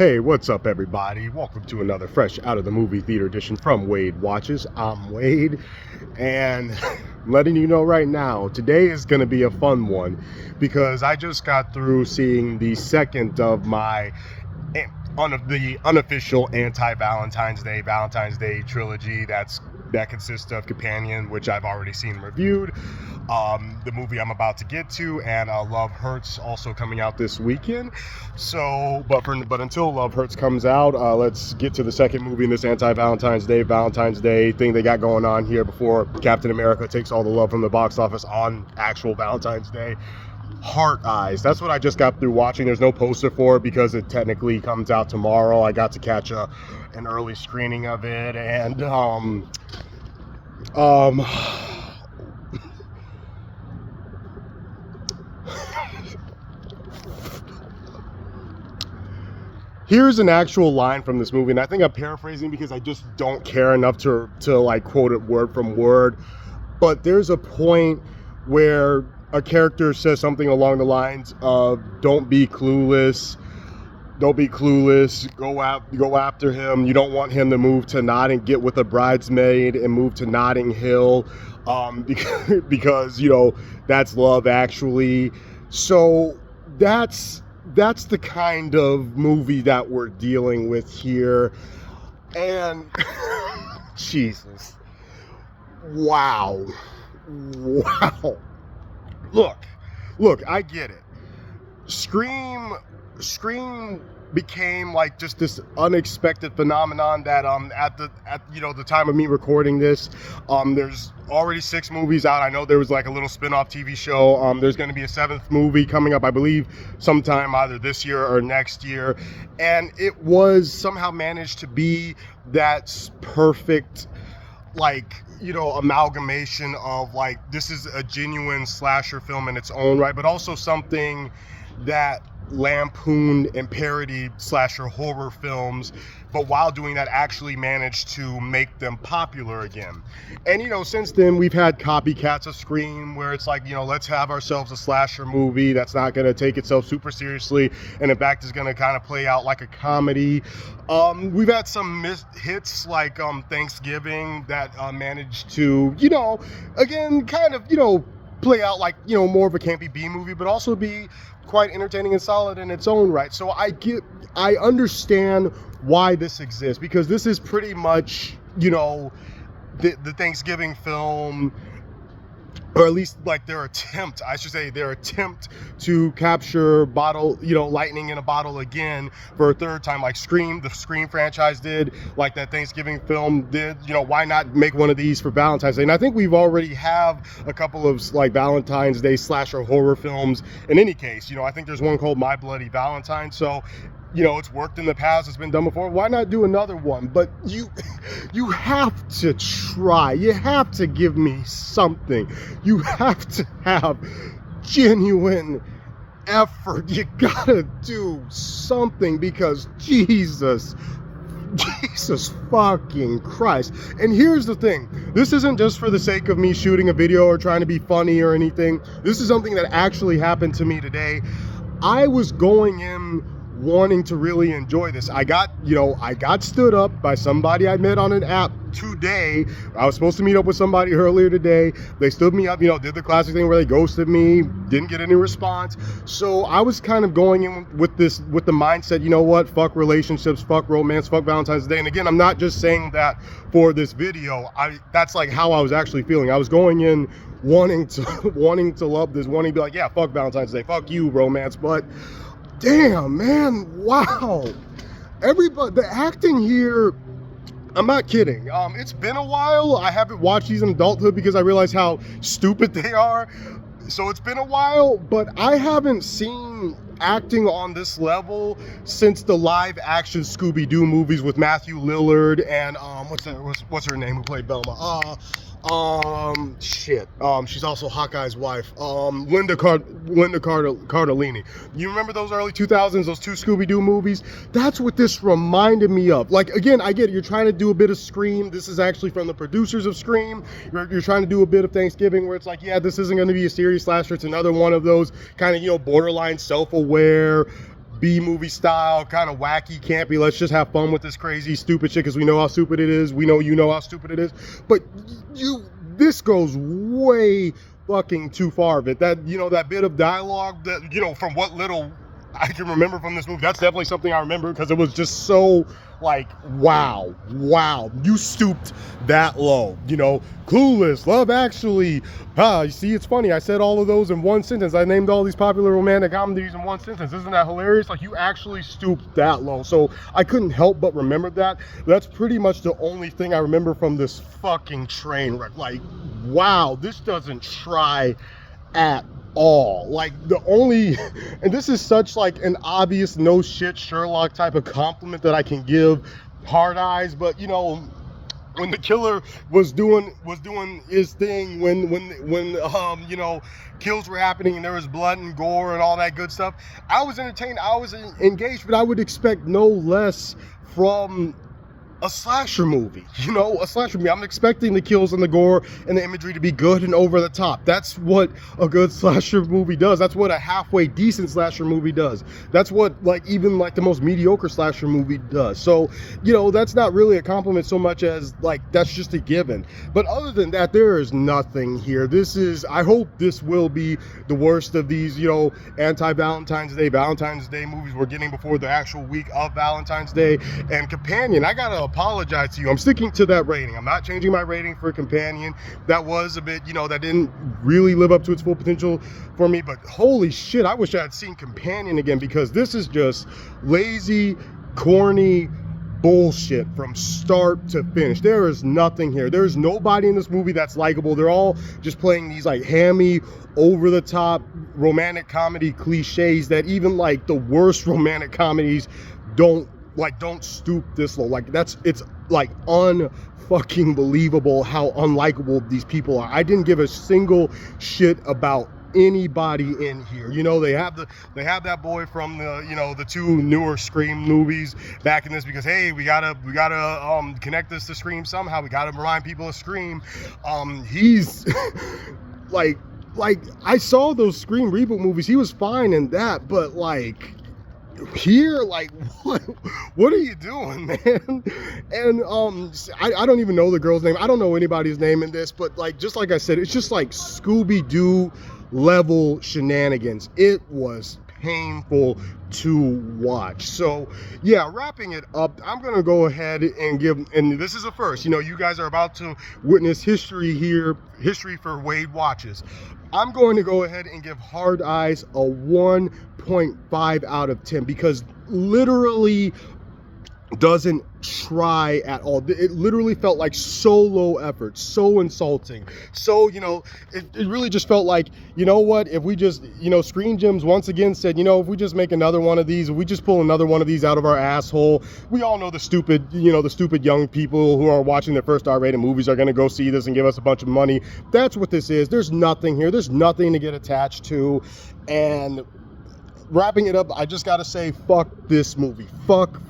Hey, what's up, everybody? Welcome to another fresh out of the movie theater edition from Wade Watches. I'm Wade, and I'm letting you know right now, today is going to be a fun one because I just got through seeing the second of my the unofficial anti-Valentine's Day trilogy that consists of Companion, which I've already seen and reviewed, the movie I'm about to get to, and Love Hurts also coming out this weekend. So, but until Love Hurts comes out, let's get to the second movie in this Valentine's Day thing they got going on here before Captain America takes all the love from the box office on actual Valentine's Day. Heart Eyes. That's what I just got through watching. There's no poster for it because it technically comes out tomorrow. I got to catch an early screening of it, and here's an actual line from this movie, and I think I'm paraphrasing because I just don't care enough to like quote it word from word. But there's a point where a character says something along the lines of don't be clueless, go after him, you don't want him to move to Notting, get with a bridesmaid and move to Notting Hill, because you know that's Love Actually. So that's the kind of movie that we're dealing with here. And Jesus, wow. Look, I get it. Scream became like just this unexpected phenomenon that at the time of me recording this, there's already 6 movies out. I know there was like a little spin-off TV show. There's going to be a 7th movie coming up, I believe, sometime either this year or next year. And it was somehow managed to be that perfect, like, you know, amalgamation of like, this is a genuine slasher film in its own right, but also something that lampooned and parodied slasher horror films, but while doing that actually managed to make them popular again. And you know, since then we've had copycats of Scream where it's like, you know, let's have ourselves a slasher movie that's not going to take itself super seriously and in fact is going to kind of play out like a comedy. We've had some hits like Thanksgiving that managed to, you know, again kind of, you know, play out like, you know, more of a campy B movie, but also be quite entertaining and solid in its own right. So I understand why this exists, because this is pretty much, you know, the Thanksgiving film, or at least like their attempt to capture lightning in a bottle again for a third time, like the Scream franchise did, like that Thanksgiving film did. You know, why not make one of these for Valentine's Day? And I think we've already have a couple of like Valentine's Day slasher horror films in any case. You know, I think there's one called My Bloody Valentine. So, you know, it's worked in the past, it's been done before. Why not do another one? But you have to try. You have to give me something. You have to have genuine effort. You gotta do something, because Jesus fucking Christ. And here's the thing. This isn't just for the sake of me shooting a video or trying to be funny or anything. This is something that actually happened to me today. I was going in wanting to really enjoy this. I got stood up by somebody I met on an app today. I was supposed to meet up with somebody earlier today. They stood me up, you know, did the classic thing where they ghosted me, didn't get any response. So I was kind of going in with the mindset, you know what, fuck relationships, fuck romance, fuck Valentine's Day. And again, I'm not just saying that for this video. That's like how I was actually feeling. I was going in wanting to love this, wanting to be like, yeah, fuck Valentine's Day, fuck you, romance. But damn, man, wow. Everybody, the acting here, I'm not kidding. It's been a while. I haven't watched these in adulthood because I realize how stupid they are. So it's been a while, but I haven't seen acting on this level since the live action Scooby-Doo movies with Matthew Lillard and what's her name who played Velma? She's also Hawkeye's wife. Linda Cardellini. You remember those early 2000s, those 2 Scooby-Doo movies? That's what this reminded me of. Like, again, I get it. You're trying to do a bit of Scream. This is actually from the producers of Scream. You're trying to do a bit of Thanksgiving where it's like, yeah, this isn't going to be a serious slasher. It's another one of those kind of, you know, borderline self-aware B-movie style, kind of wacky, campy. Let's just have fun with this crazy, stupid shit because we know how stupid it is. We know you know how stupid it is. But this goes way fucking too far of it. That, you know, that bit of dialogue that, you know, from what little I can remember from this movie, that's definitely something I remember because it was just so like, wow, you stooped that low, you know. Clueless, Love Actually, you see, it's funny, I said all of those in one sentence. I named all these popular romantic comedies in one sentence. Isn't that hilarious? Like, you actually stooped that low. So I couldn't help but remember that. That's pretty much the only thing I remember from this fucking train wreck. Like, wow, this doesn't try at all. Like, the only, and this is such like an obvious no shit Sherlock type of compliment that I can give Hard Eyes, but you know, when the killer was doing his thing, when you know, kills were happening and there was blood and gore and all that good stuff, I was entertained, I was engaged, but I would expect no less from a slasher movie, you know, a slasher movie. I'm expecting the kills and the gore and the imagery to be good and over the top. That's what a good slasher movie does. That's what a halfway decent slasher movie does. That's what, like, even like the most mediocre slasher movie does. So, you know, that's not really a compliment so much as like, that's just a given. But other than that, there is nothing here. This is, I hope this will be the worst of these, you know, Valentine's Day movies we're getting before the actual week of Valentine's Day. And Companion, I gotta apologize to you. I'm sticking to that rating. I'm not changing my rating for Companion. That was a bit, you know, that didn't really live up to its full potential for me, but holy shit, I wish I had seen Companion again, because this is just lazy, corny bullshit from start to finish. There is nothing here. There's nobody in this movie that's likable. They're all just playing these like hammy, over the top romantic comedy cliches that even like the worst romantic comedies don't stoop this low. Like, it's like unfucking believable how unlikable these people are. I didn't give a single shit about anybody in here. You know, they have that boy from the, you know, the two newer Scream movies back in this, because hey, we gotta connect this to Scream somehow. We gotta remind people of Scream. He's like I saw those Scream reboot movies. He was fine in that, but like here, like, what are you doing, man? And I don't even know the girl's name. I don't know anybody's name in this, but like, just like I said, it's just like Scooby-Doo level shenanigans. It was painful to watch. So yeah, wrapping it up, I'm gonna go ahead and give, and this is a first, you know, you guys are about to witness history here, history for Wade watches. I'm going to go ahead and give Hard Eyes a 1.5 out of 10 because literally doesn't try at all. It literally felt like so low effort, so insulting. So, you know, it really just felt like, you know what, if we just, you know, Screen Gems once again said, you know, if we just make another one of these, if we just pull another one of these out of our asshole, we all know the stupid young people who are watching their first R-rated movies are going to go see this and give us a bunch of money. That's what this is. There's nothing here. There's nothing to get attached to. And wrapping it up, I just got to say, fuck this movie. Fuck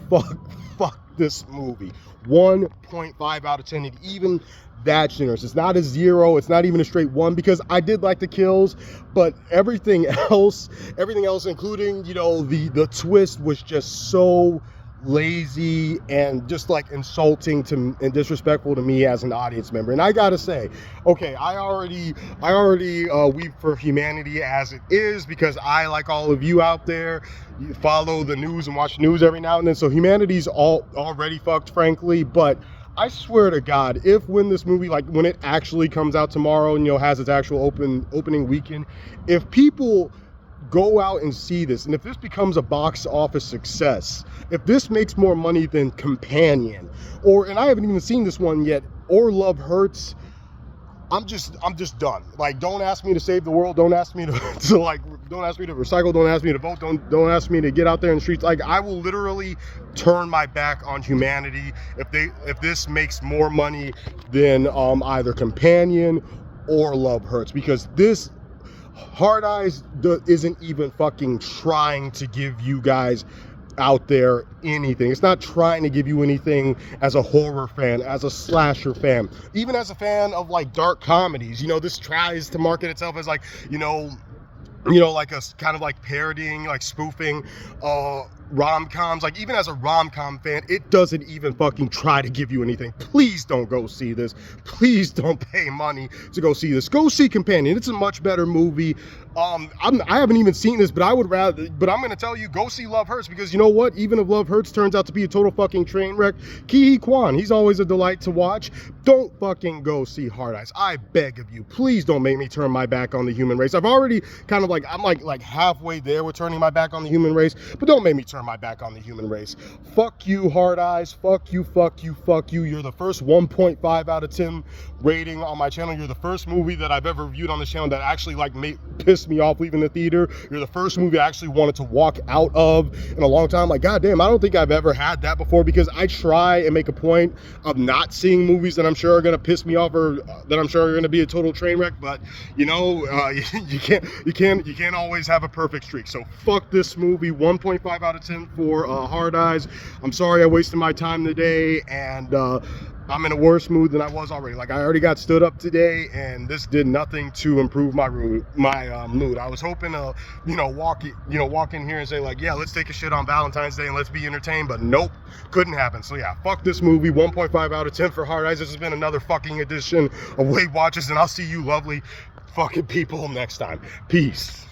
this movie. 1.5 out of 10, and even that generous. It's not a 0, it's not even a straight 1, because I did like the kills, but everything else including, you know, the twist was just so lazy and just like insulting to and disrespectful to me as an audience member. And I gotta say, okay, I already weep for humanity as it is, because I, like all of you out there, you follow the news and watch news every now and then, so humanity's already fucked, frankly. But I swear to God, when this movie, like when it actually comes out tomorrow and, you know, has its actual opening weekend, if people go out and see this, and if this becomes a box office success, if this makes more money than Companion, and I haven't even seen this one yet, or Love Hurts, I'm just done. Like, don't ask me to save the world. Don't ask me to don't ask me to recycle. Don't ask me to vote. Don't ask me to get out there in the streets. Like, I will literally turn my back on humanity if this makes more money than either Companion or Love Hurts, because this Hard Eyes isn't even fucking trying to give you guys out there anything. It's not trying to give you anything as a horror fan, as a slasher fan, even as a fan of like dark comedies. You know, this tries to market itself as like, you know, you know, like a kind of like parodying, like spoofing rom-coms. Like, even as a rom-com fan, it doesn't even fucking try to give you anything. Please don't go see this. Please don't pay money to go see this. Go see Companion. It's a much better movie. I haven't even seen this, but I'm gonna tell you, go see Love Hurts, because you know what? Even if Love Hurts turns out to be a total fucking train wreck, Ki-hee Kwan, he's always a delight to watch. Don't fucking go see Hard Eyes. I beg of you, please don't make me turn my back on the human race. I've already kind of like, I'm like halfway there with turning my back on the human race, but don't make me turn my back on the human race. Fuck you, Hard Eyes. Fuck you, fuck you, fuck you. You're the first 1.5 out of 10 rating on my channel. You're the first movie that I've ever reviewed on this channel that actually like pissed me off leaving the theater. You're the first movie I actually wanted to walk out of in a long time. Like, goddamn, I don't think I've ever had that before, because I try and make a point of not seeing movies that I'm sure are gonna piss me off, or that I'm sure are gonna be a total train wreck. But you know, you can't always have a perfect streak. So fuck this movie. 1.5 out of 10 for Hard Eyes. I'm sorry I wasted my time today, and I'm in a worse mood than I was already. Like, I already got stood up today, and this did nothing to improve my mood. I was hoping to, walk in here and say like, yeah, let's take a shit on Valentine's Day and let's be entertained, but nope, couldn't happen. So yeah, fuck this movie. 1.5 out of 10 for Hard Eyes. This has been another fucking edition of Weight Watchers, and I'll see you lovely fucking people next time. Peace.